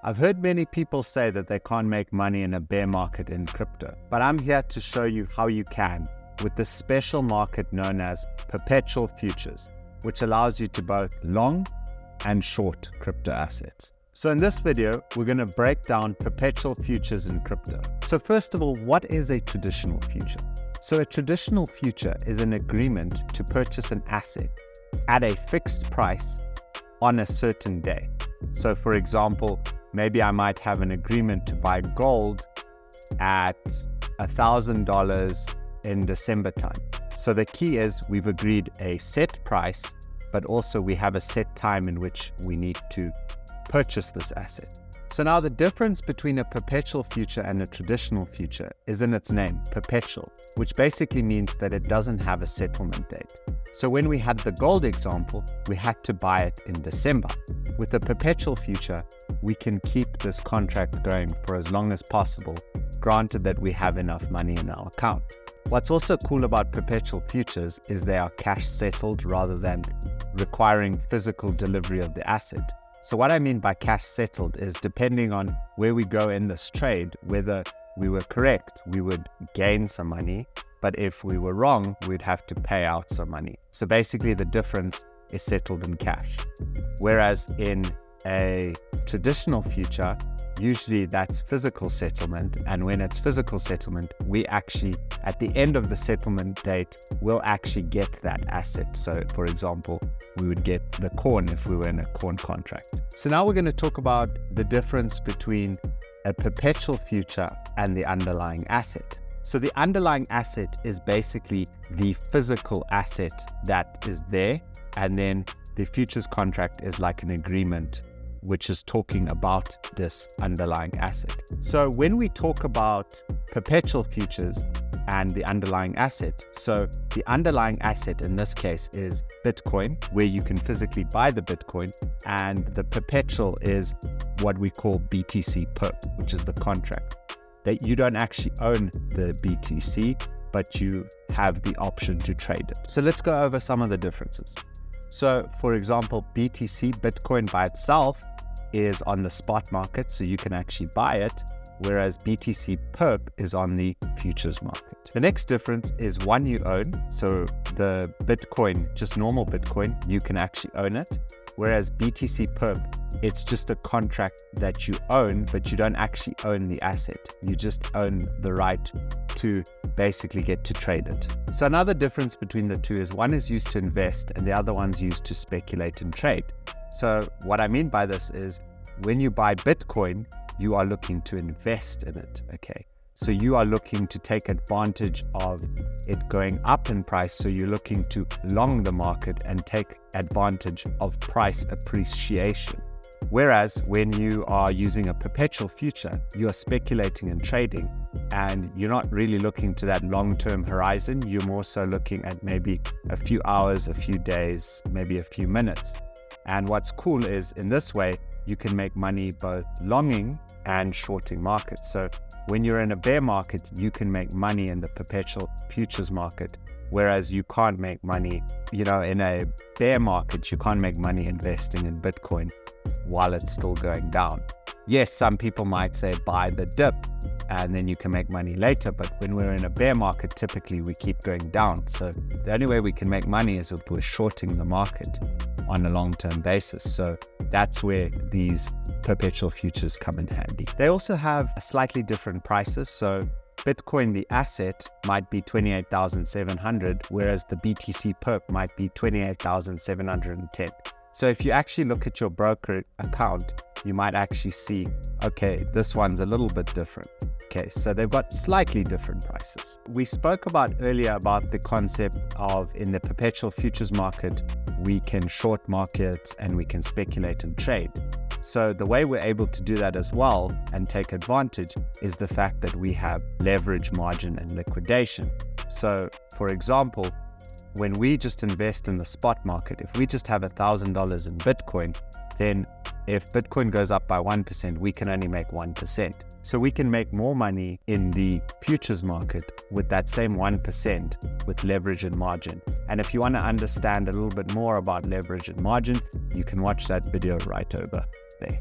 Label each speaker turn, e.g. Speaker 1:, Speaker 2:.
Speaker 1: I've heard many people say that they can't make money in a bear market in crypto, but I'm here to show you how you can with this special market known as perpetual futures, which allows you to both long and short crypto assets. So in this video, we're going to break down perpetual futures in crypto. So first of all, what is a traditional future? So a traditional future is an agreement to purchase an asset at a fixed price on a certain day. So for example, maybe I might have an agreement to buy gold at $1,000 in December time. So the key is we've agreed a set price, but also we have a set time in which we need to purchase this asset. So now the difference between a perpetual future and a traditional future is in its name, perpetual, which basically means that it doesn't have a settlement date. So when we had the gold example, we had to buy it in December. With a perpetual future, we can keep this contract going for as long as possible, granted that we have enough money in our account. What's also cool about perpetual futures is they are cash settled rather than requiring physical delivery of the asset. So what I mean by cash settled is depending on where we go in this trade, whether we were correct, we would gain some money, but if we were wrong, we'd have to pay out some money. So basically the difference is settled in cash. Whereas in a traditional future, usually that's physical settlement. And when it's physical settlement, we actually, at the end of the settlement date, will actually get that asset. So for example, we would get the corn if we were in a corn contract. So now we're going to talk about the difference between a perpetual future and the underlying asset. So the underlying asset is basically the physical asset that is there. And then the futures contract is like an agreement which is talking about this underlying asset. So when we talk about perpetual futures and the underlying asset, so the underlying asset in this case is Bitcoin, where you can physically buy the Bitcoin, and the perpetual is what we call BTC perp, which is the contract. That you don't actually own the BTC, but you have the option to trade it. So let's go over some of the differences. So for example, BTC, Bitcoin by itself, is on the spot market, so you can actually buy it, whereas BTC perp is on the futures market. The next difference is one you own. So the Bitcoin, just normal Bitcoin, you can actually own it, whereas BTC perp, it's just a contract that you own, but you don't actually own the asset. You just own the right to basically get to trade it. So another difference between the two is one is used to invest and the other one's used to speculate and trade. So what I mean by this is when you buy Bitcoin, you are looking to invest in it, okay? So you are looking to take advantage of it going up in price. So you're looking to long the market and take advantage of price appreciation. Whereas when you are using a perpetual future, you are speculating and trading, and you're not really looking to that long-term horizon. You're more so looking at maybe a few hours, a few days, maybe a few minutes. And what's cool is in this way, you can make money both longing and shorting markets. So when you're in a bear market, you can make money in the perpetual futures market, whereas you can't make money, in a bear market, you can't make money investing in Bitcoin while it's still going down. Yes, some people might say buy the dip and then you can make money later, but when we're in a bear market, typically we keep going down. So the only way we can make money is if we're shorting the market on a long-term basis. So that's where these perpetual futures come in handy. They also have slightly different prices. So Bitcoin, the asset, might be 28,700, whereas the BTC perp might be 28,710. So if you actually look at your broker account, you might actually see, okay, this one's a little bit different. Okay, so they've got slightly different prices. We spoke about earlier about the concept of in the perpetual futures market, we can short markets and we can speculate and trade. So the way we're able to do that as well and take advantage is the fact that we have leverage, margin, and liquidation. So for example, when we just invest in the spot market, if we just have $1,000 in Bitcoin, then if Bitcoin goes up by 1%, we can only make 1%. So we can make more money in the futures market with that same 1% with leverage and margin. And if you want to understand a little bit more about leverage and margin, you can watch that video right over there.